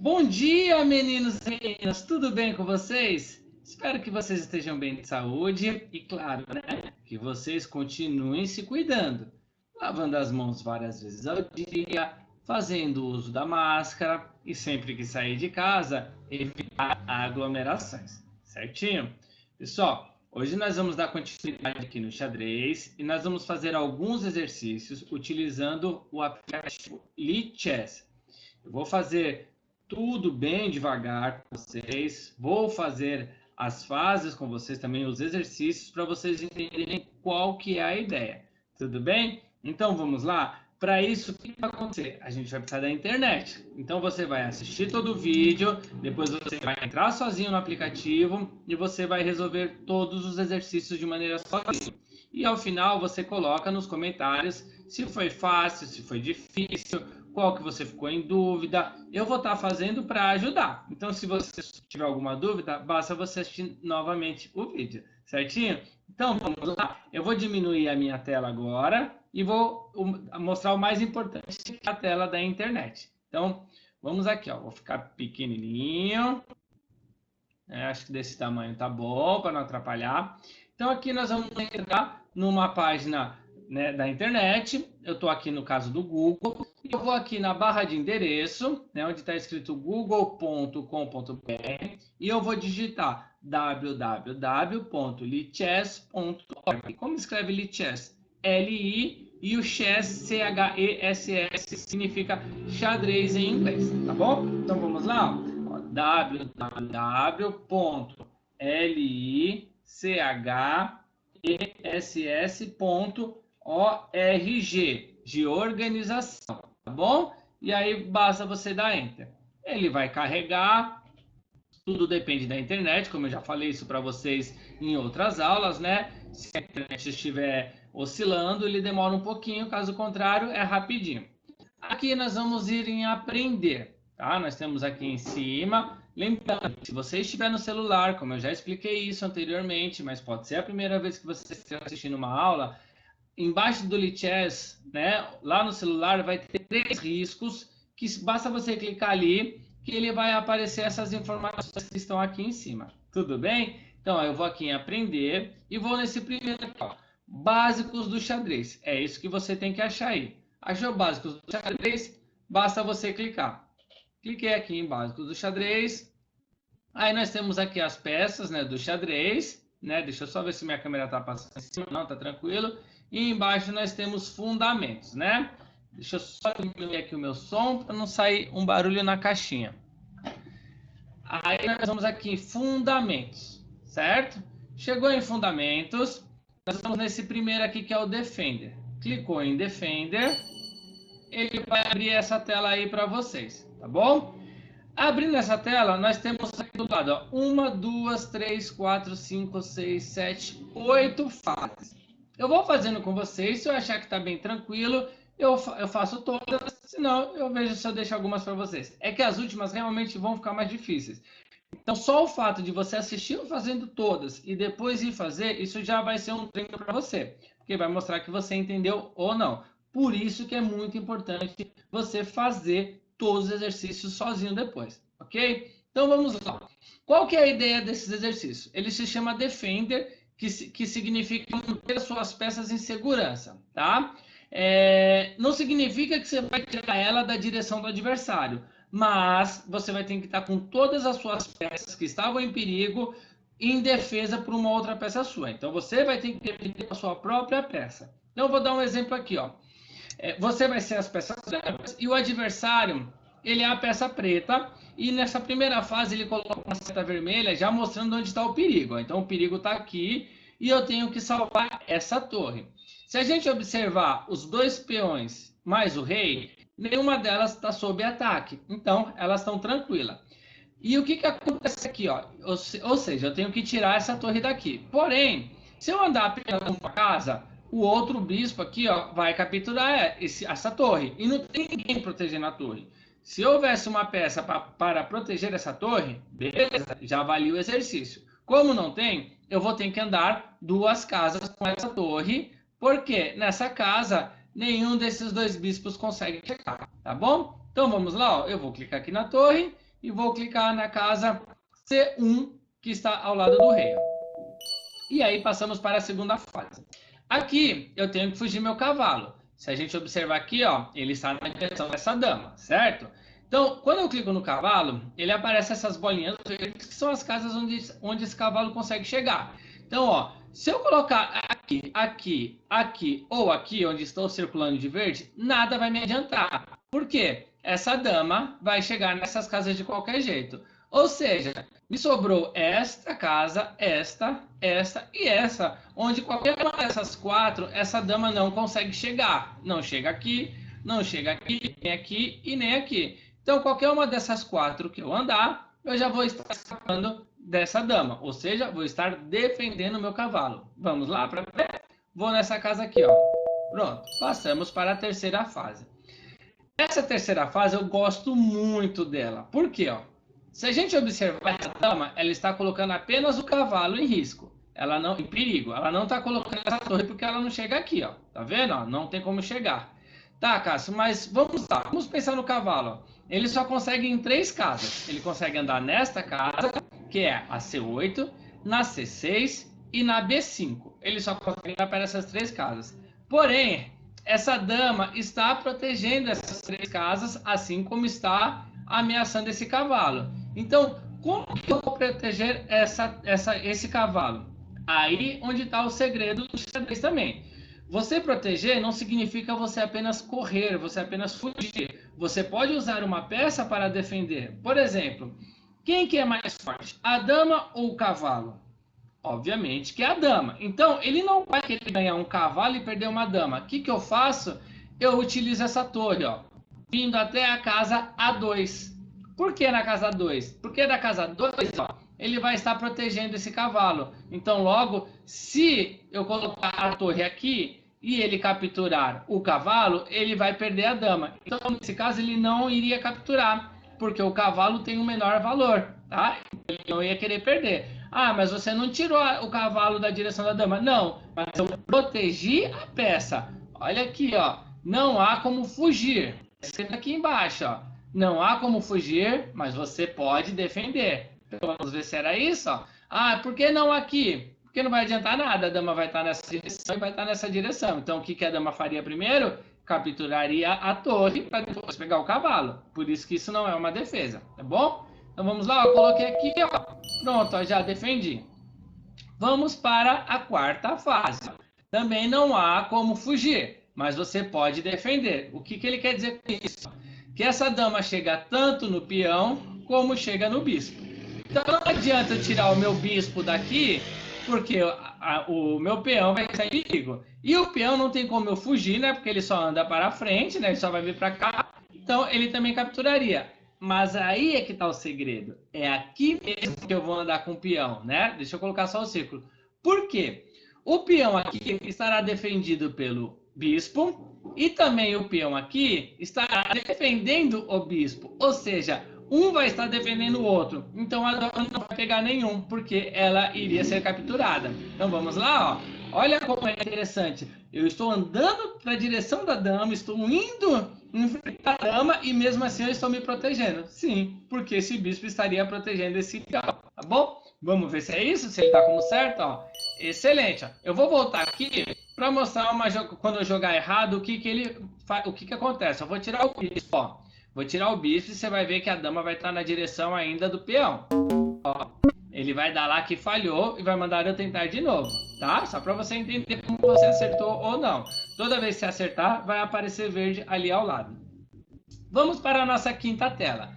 Bom dia, meninos e meninas, tudo bem com vocês? Espero que vocês estejam bem de saúde e, claro, né, que vocês continuem se cuidando, lavando as mãos várias vezes ao dia, fazendo uso da máscara e sempre que sair de casa, evitar aglomerações, certinho? Pessoal, hoje nós vamos dar continuidade aqui no xadrez e nós vamos fazer alguns exercícios utilizando o aplicativo Lichess. Eu vou fazer tudo bem devagar com vocês, vou fazer as fases com vocês também, os exercícios, para vocês entenderem qual que é a ideia. Tudo bem? Então vamos lá? Para isso, o que vai acontecer? A gente vai precisar da internet. Então você vai assistir todo o vídeo, depois você vai entrar sozinho no aplicativo e você vai resolver todos os exercícios de maneira sozinho. E ao final você coloca nos comentários se foi fácil, se foi difícil, qual que você ficou em dúvida. Eu vou estar fazendo para ajudar. Então, se você tiver alguma dúvida, basta você assistir novamente o vídeo, certinho? Então, vamos lá. Eu vou diminuir a minha tela agora e vou mostrar o mais importante, que é a tela da internet. Então, vamos aqui, ó. Vou ficar pequenininho. Acho que desse tamanho tá bom, para não atrapalhar. Então, aqui nós vamos entrar numa página, né, da internet. Eu estou aqui no caso do Google. Eu vou aqui na barra de endereço, né, onde está escrito google.com.br, e eu vou digitar www.lichess.org. Como escreve Lichess? L-I, e o chess, C-H-E-S-S, significa xadrez em inglês, tá bom? Então vamos lá, www.lichess.org, de organização, tá bom? E aí basta você dar Enter. Ele vai carregar, tudo depende da internet, como eu já falei isso para vocês em outras aulas, né? Se a internet estiver oscilando, ele demora um pouquinho, caso contrário, é rapidinho. Aqui nós vamos ir em aprender, tá? Nós temos aqui em cima, lembrando, se você estiver no celular, como eu já expliquei isso anteriormente, mas pode ser a primeira vez que você estiver assistindo uma aula, embaixo do Lichess, né, lá no celular, vai ter 3 riscos, que basta você clicar ali, que ele vai aparecer essas informações que estão aqui em cima. Tudo bem? Então, eu vou aqui em aprender e vou nesse primeiro aqui, ó, básicos do xadrez. É isso que você tem que achar aí. Achou básicos do xadrez? Basta você clicar. Cliquei aqui em básicos do xadrez. Aí nós temos aqui as peças, né, do xadrez, né? Deixa eu só ver se minha câmera está passando em cima. Não, tá tranquilo. E embaixo nós temos fundamentos, né? Deixa eu só diminuir aqui o meu som para não sair um barulho na caixinha. Aí nós vamos aqui em fundamentos, certo? Chegou em fundamentos, nós vamos nesse primeiro aqui que é o Defender. Clicou em Defender, ele vai abrir essa tela aí para vocês, tá bom? Abrindo essa tela, nós temos aqui do lado, ó, 1, 2, 3, 4, 5, 6, 7, 8 fases. Eu vou fazendo com vocês, se eu achar que está bem tranquilo, eu faço todas, senão eu vejo se eu deixo algumas para vocês. É que as últimas realmente vão ficar mais difíceis. Então, só o fato de você assistir fazendo todas e depois ir fazer, isso já vai ser um treino para você, porque vai mostrar que você entendeu ou não. Por isso que é muito importante você fazer todos os exercícios sozinho depois, ok? Então, vamos lá. Qual que é a ideia desses exercícios? Ele se chama Defender, que significa manter as suas peças em segurança, tá? Não significa que você vai tirar ela da direção do adversário, mas você vai ter que estar com todas as suas peças que estavam em perigo em defesa por uma outra peça sua. Então, você vai ter que defender a sua própria peça. Então, eu vou dar um exemplo aqui, ó. Você vai ser as peças brancas e o adversário, ele é a peça preta, e nessa primeira fase ele coloca uma seta vermelha já mostrando onde está o perigo. Então o perigo está aqui e eu tenho que salvar essa torre. Se a gente observar os 2 peões mais o rei, nenhuma delas está sob ataque, então elas estão tranquilas. E o que acontece aqui, ó? Ou seja, eu tenho que tirar essa torre daqui. Porém, se eu andar apenas uma casa, o outro bispo aqui, ó, vai capturar essa torre. E não tem ninguém protegendo a torre. Se houvesse uma peça para proteger essa torre, beleza, já valia o exercício. Como não tem, eu vou ter que andar 2 casas com essa torre, porque nessa casa nenhum desses 2 bispos consegue chegar, tá bom? Então vamos lá, ó. Eu vou clicar aqui na torre e vou clicar na casa C1, que está ao lado do rei. E aí passamos para a segunda fase. Aqui eu tenho que fugir meu cavalo. Se a gente observar aqui, ó, ele está na direção dessa dama, certo? Então, quando eu clico no cavalo, ele aparece essas bolinhas, que são as casas onde esse cavalo consegue chegar. Então, ó, se eu colocar aqui, aqui, aqui ou aqui, onde estou circulando de verde, nada vai me adiantar. Por quê? Essa dama vai chegar nessas casas de qualquer jeito. Ou seja, me sobrou esta casa, esta e essa, onde qualquer uma dessas quatro, essa dama não consegue chegar. Não chega aqui, não chega aqui, nem aqui e nem aqui. Então, qualquer uma dessas quatro que eu andar, eu já vou estar escapando dessa dama. Ou seja, vou estar defendendo o meu cavalo. Vamos lá para ver? Vou nessa casa aqui, ó. Pronto, passamos para a terceira fase. Essa terceira fase eu gosto muito dela. Por quê, ó? Se a gente observar essa dama, ela está colocando apenas o cavalo em risco. Ela não, em perigo. Ela não está colocando essa torre porque ela não chega aqui, ó. Tá vendo? Ó? Não tem como chegar. Tá, Cássio, mas vamos lá. Vamos pensar no cavalo, ó. Ele só consegue em 3 casas. Ele consegue andar nesta casa, que é a C8, na C6 e na B5. Ele só consegue andar para essas 3 casas. Porém, essa dama está protegendo essas 3 casas, assim como está ameaçando esse cavalo. Então, como que eu vou proteger esse cavalo? Aí onde está o segredo do xadrez também. Você proteger não significa você apenas correr, você apenas fugir. Você pode usar uma peça para defender. Por exemplo, quem que é mais forte? A dama ou o cavalo? Obviamente que é a dama. Então, ele não vai querer ganhar um cavalo e perder uma dama. O que que eu faço? Eu utilizo essa torre, ó, vindo até a casa A2. Por que na casa 2? Porque na casa 2, ó, ele vai estar protegendo esse cavalo. Então, logo, se eu colocar a torre aqui e ele capturar o cavalo, ele vai perder a dama. Então, nesse caso, ele não iria capturar, porque o cavalo tem um menor valor, tá? Ele não ia querer perder. Ah, mas você não tirou o cavalo da direção da dama. Não, mas eu protegi a peça. Olha aqui, ó. Não há como fugir. Escreva aqui embaixo, ó. Não há como fugir, mas você pode defender. Então, vamos ver se era isso, ó. Ah, por que não aqui? Porque não vai adiantar nada. A dama vai estar nessa direção e vai estar nessa direção. Então, o que a dama faria primeiro? Capturaria a torre para depois pegar o cavalo. Por isso que isso não é uma defesa, tá bom? Então, vamos lá. Eu coloquei aqui, ó. Pronto, ó, já defendi. Vamos para a quarta fase. Também não há como fugir, mas você pode defender. O que ele quer dizer com isso? Que essa dama chega tanto no peão como chega no bispo. Então não adianta eu tirar o meu bispo daqui, porque o meu peão vai estar em perigo. E o peão não tem como eu fugir, né? Porque ele só anda para frente, né? Ele só vai vir para cá. Então ele também capturaria. Mas aí é que está o segredo. É aqui mesmo que eu vou andar com o peão, né? Deixa eu colocar só o círculo. Por quê? O peão aqui estará defendido pelo bispo e também o peão aqui estará defendendo o bispo. Ou seja, um vai estar defendendo o outro. Então a dama não vai pegar nenhum, porque ela iria ser capturada. Então vamos lá, ó. Olha como é interessante. Eu estou andando para a direção da dama, estou indo enfrentar a dama e mesmo assim eu estou me protegendo. Sim, porque esse bispo estaria protegendo esse peão, tá bom? Vamos ver se é isso, se ele está como certo, ó. Excelente. Ó. Eu vou voltar aqui para mostrar quando eu jogar errado o que acontece. Eu vou tirar o bispo, ó. Vou tirar o bispo e você vai ver que a dama vai estar na direção ainda do peão. Ó. Ele vai dar lá que falhou e vai mandar eu tentar de novo, tá? Só para você entender como você acertou ou não. Toda vez que você acertar, vai aparecer verde ali ao lado. Vamos para a nossa quinta tela.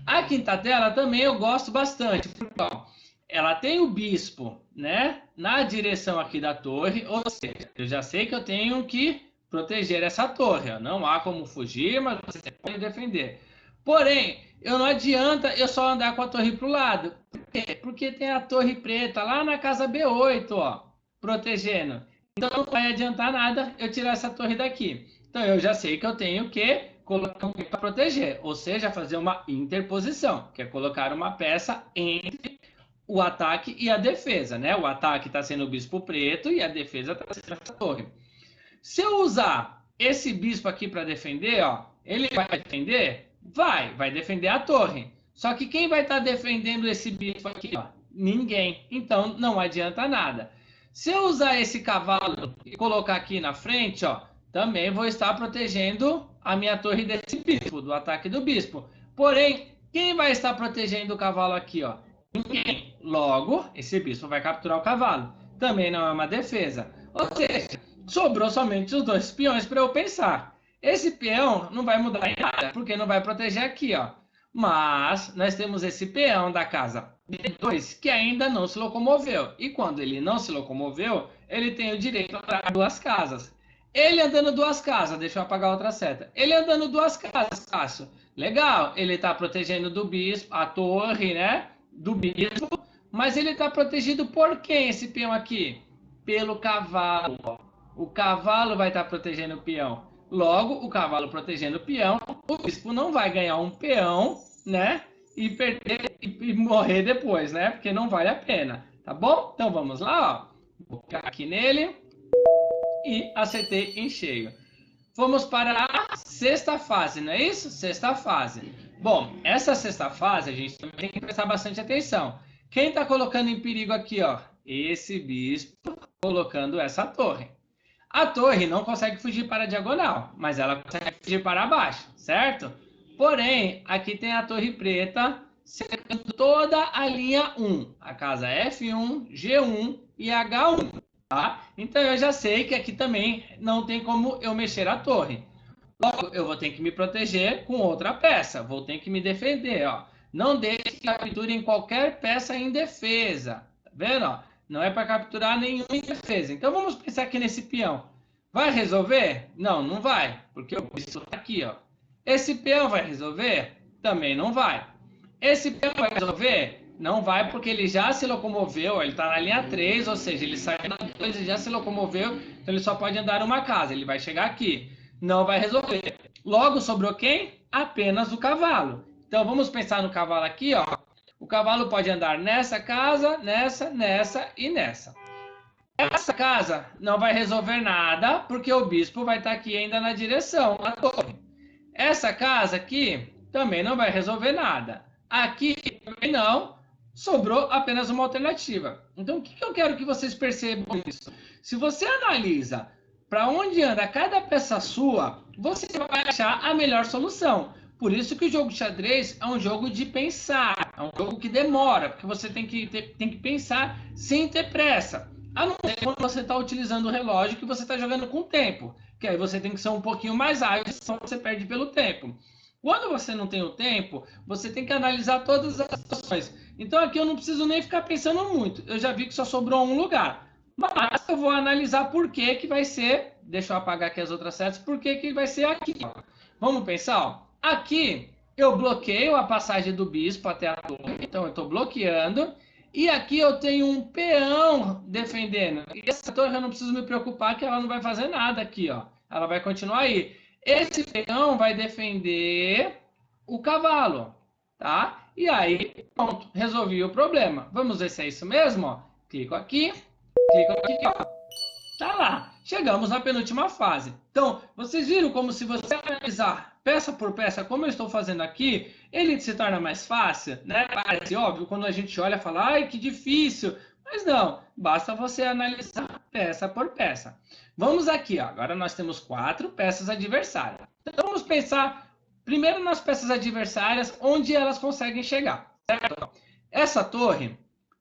A quinta tela também eu gosto bastante, porque ó, ela tem o bispo, né, na direção aqui da torre, ou seja, eu já sei que eu tenho que proteger essa torre, ó. Não há como fugir, mas você pode defender. Porém, não adianta eu só andar com a torre para o lado. Por quê? Porque tem a torre preta lá na casa B8, ó, protegendo. Então não vai adiantar nada eu tirar essa torre daqui. Então eu já sei que eu tenho que colocar um para proteger, ou seja, fazer uma interposição, que é colocar uma peça entre o ataque e a defesa, né? O ataque está sendo o bispo preto e a defesa está sendo essa torre. Se eu usar esse bispo aqui para defender, ó, ele vai defender? Vai defender a torre. Só que quem vai estar defendendo esse bispo aqui? Ó? Ninguém. Então, não adianta nada. Se eu usar esse cavalo e colocar aqui na frente, ó, também vou estar protegendo a minha torre desse bispo, do ataque do bispo. Porém, quem vai estar protegendo o cavalo aqui? Ó? Ninguém. Logo, esse bispo vai capturar o cavalo. Também não é uma defesa. Ou seja, sobrou somente os 2 peões para eu pensar. Esse peão não vai mudar em nada, porque não vai proteger aqui, ó. Mas nós temos esse peão da casa B2 que ainda não se locomoveu. E quando ele não se locomoveu, ele tem o direito a andar 2 casas. Ele andando 2 casas, deixa eu apagar outra seta. Ele andando 2 casas, Cássio. Legal, ele está protegendo do bispo, a torre, né? Do bispo. Mas ele está protegido por quem esse peão aqui? Pelo cavalo. O cavalo vai estar protegendo o peão. Logo, o cavalo protegendo o peão, o bispo não vai ganhar um peão, né? E perder e morrer depois, né? Porque não vale a pena, tá bom? Então vamos lá, ó. Vou clicar aqui nele e acertei em cheio. Vamos para a 6ª fase, não é isso? 6ª fase. Bom, essa 6ª fase a gente também tem que prestar bastante atenção. Quem está colocando em perigo aqui, ó? Esse bispo colocando essa torre. A torre não consegue fugir para a diagonal, mas ela consegue fugir para baixo, certo? Porém, aqui tem a torre preta cercando toda a linha 1. A casa F1, G1 e H1. Tá? Então, eu já sei que aqui também não tem como eu mexer a torre. Logo, eu vou ter que me proteger com outra peça. Vou ter que me defender. Ó. Não deixe que capturem qualquer peça em defesa. Tá vendo? Ó? Não é para capturar nenhuma em defesa. Então, vamos pensar aqui nesse peão. Vai resolver? Não, não vai. Porque o bispo está aqui. Ó. Esse peão vai resolver? Também não vai. Esse peão vai resolver? Não vai, porque ele já se locomoveu. Ele está na linha 3, ou seja, ele saiu na 2 e já se locomoveu. Então, ele só pode andar uma casa. Ele vai chegar aqui. Não vai resolver. Logo, sobrou quem? Apenas o cavalo. Então, vamos pensar no cavalo aqui, ó. O cavalo pode andar nessa casa, nessa, nessa e nessa. Essa casa não vai resolver nada, porque o bispo vai estar aqui ainda na direção da torre. Essa casa aqui também não vai resolver nada. Aqui também não. Sobrou apenas uma alternativa. Então, o que eu quero que vocês percebam isso? Se você analisa para onde anda cada peça sua, você vai achar a melhor solução. Por isso que o jogo de xadrez é um jogo de pensar, é um jogo que demora, porque você tem que pensar sem ter pressa. A não ser quando você está utilizando o relógio que você está jogando com tempo, que aí você tem que ser um pouquinho mais ágil, senão você perde pelo tempo. Quando você não tem o tempo, você tem que analisar todas as situações. Então aqui eu não preciso nem ficar pensando muito, eu já vi que só sobrou um lugar. Mas eu vou analisar por que que vai ser, deixa eu apagar aqui as outras setas, por que que vai ser aqui. Vamos pensar, ó. Aqui eu bloqueio a passagem do bispo até a torre, então eu estou bloqueando. E aqui eu tenho um peão defendendo. E essa torre eu não preciso me preocupar que ela não vai fazer nada aqui, ó. Ela vai continuar aí. Esse peão vai defender o cavalo, tá? E aí, pronto, resolvi o problema. Vamos ver se é isso mesmo, ó. Clico aqui, ó. Tá lá. Chegamos na penúltima fase. Então, vocês viram como se você analisar peça por peça, como eu estou fazendo aqui, ele se torna mais fácil, né? Parece óbvio, quando a gente olha e fala, ai, que difícil. Mas não, basta você analisar peça por peça. Vamos aqui, ó. Agora nós temos 4 peças adversárias. Então, vamos pensar primeiro nas peças adversárias, onde elas conseguem chegar, certo? Essa torre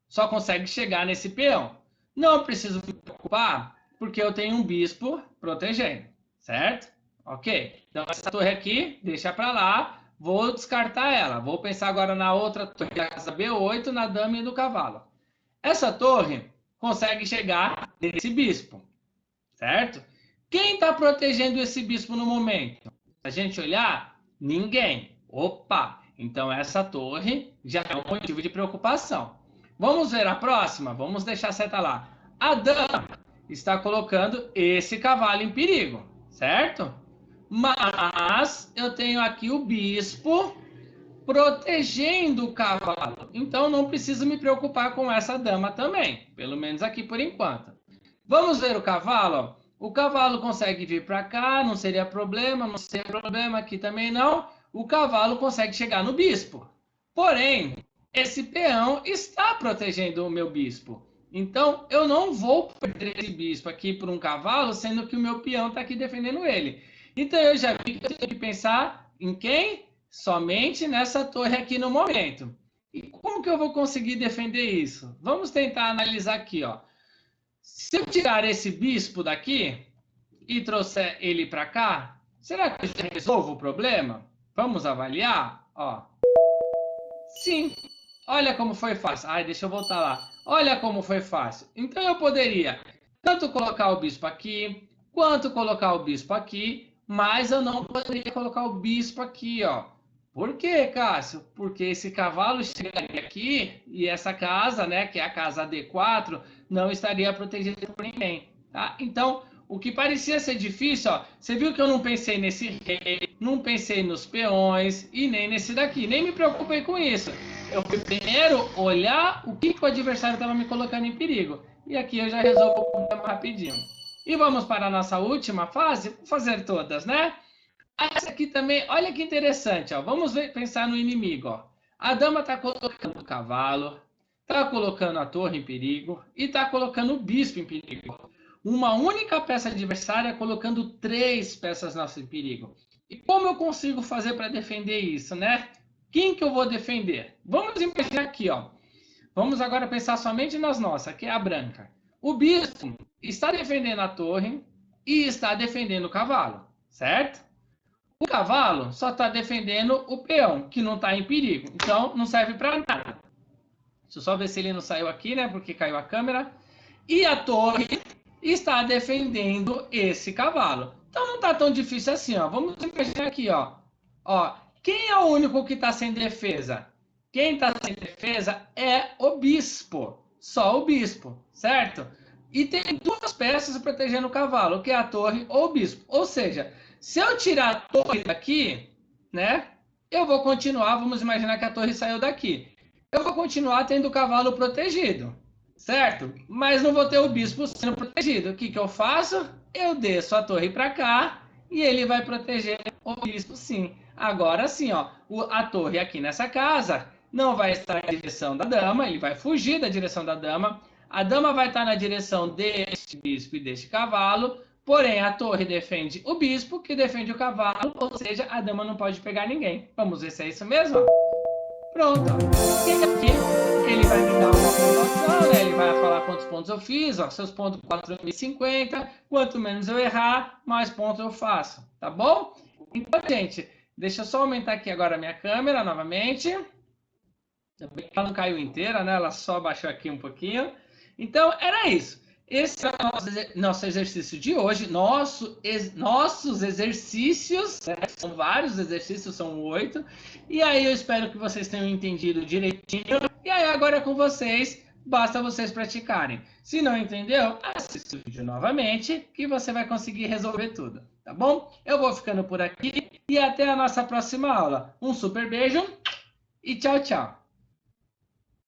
só consegue chegar nesse peão. Não preciso me preocupar, porque eu tenho um bispo protegendo, certo? Ok, então essa torre aqui, deixa para lá, vou descartar ela. Vou pensar agora na outra torre, da casa B8, na dama e do cavalo. Essa torre consegue chegar nesse bispo, certo? Quem está protegendo esse bispo no momento? Se a gente olhar, ninguém. Opa, então essa torre já é um motivo de preocupação. Vamos ver a próxima? Vamos deixar a seta lá. A dama está colocando esse cavalo em perigo, certo? Mas eu tenho aqui o bispo protegendo o cavalo. Então não preciso me preocupar com essa dama também. Pelo menos aqui por enquanto. Vamos ver o cavalo? O cavalo consegue vir para cá, não seria problema. Não seria problema aqui também não. O cavalo consegue chegar no bispo. Porém, esse peão está protegendo o meu bispo. Então, eu não vou perder esse bispo aqui por um cavalo, sendo que o meu peão está aqui defendendo ele. Então, eu já vi que eu tenho que pensar em quem? Somente nessa torre aqui no momento. E como que eu vou conseguir defender isso? Vamos tentar analisar aqui, ó. Se eu tirar esse bispo daqui e trouxer ele para cá, será que eu já resolvo o problema? Vamos avaliar? Ó. Sim. Olha como foi fácil. Ai, deixa eu voltar lá. Olha como foi fácil. Então eu poderia tanto colocar o bispo aqui, quanto colocar o bispo aqui, mas eu não poderia colocar o bispo aqui, ó. Por quê, Cássio? Porque esse cavalo chegaria aqui e essa casa, né, que é a casa D4, não estaria protegida por ninguém, tá? Então, o que parecia ser difícil, ó, você viu que eu não pensei nesse rei, não pensei nos peões e nem nesse daqui, nem me preocupei com isso. Eu fui primeiro olhar o que o adversário estava me colocando em perigo. E aqui eu já resolvo o problema rapidinho. E vamos para a nossa última fase, vou fazer todas, né? Essa aqui também, olha que interessante, ó. Vamos pensar no inimigo, ó. A dama está colocando o cavalo, está colocando a torre em perigo e está colocando o bispo em perigo. Uma única peça adversária colocando 3 peças nossas em perigo. E como eu consigo fazer para defender isso, né? Quem que eu vou defender? Vamos imaginar aqui, ó. Vamos agora pensar somente nas nossas, que é a branca. O bispo está defendendo a torre e está defendendo o cavalo, certo? O cavalo só está defendendo o peão, que não está em perigo. Então, não serve para nada. Deixa eu só ver se ele não saiu aqui, né? Porque caiu a câmera. E a torre está defendendo esse cavalo. Então, não está tão difícil assim, ó. Vamos imaginar aqui, ó. Ó, quem é o único que está sem defesa? Quem está sem defesa é o bispo. Só o bispo, certo? E tem 2 peças protegendo o cavalo, que é a torre ou o bispo. Ou seja, se eu tirar a torre daqui, né? Eu vou continuar, vamos imaginar que a torre saiu daqui. Eu vou continuar tendo o cavalo protegido, certo? Mas não vou ter o bispo sendo protegido. O que que eu faço? Eu desço a torre para cá e ele vai proteger o bispo sim. Agora sim, ó, a torre aqui nessa casa não vai estar na direção da dama, ele vai fugir da direção da dama. A dama vai estar na direção deste bispo e deste cavalo, porém a torre defende o bispo, que defende o cavalo, ou seja, a dama não pode pegar ninguém. Vamos ver se é isso mesmo? Pronto. E aqui ele vai me dar uma pontuação, né? Ele vai falar quantos pontos eu fiz, ó, seus pontos 4.050, quanto menos eu errar, mais pontos eu faço, tá bom? Então, gente, deixa eu só aumentar aqui agora a minha câmera novamente. Também ela não caiu inteira, né? Ela só baixou aqui um pouquinho. Então, era isso. Esse é o nosso exercício de hoje. Nossos exercícios, né? São vários exercícios, são 8. E aí eu espero que vocês tenham entendido direitinho. E aí agora é com vocês, basta vocês praticarem. Se não entendeu, assista o vídeo novamente, que você vai conseguir resolver tudo, tá bom? Eu vou ficando por aqui e até a nossa próxima aula. Um super beijo e tchau, tchau.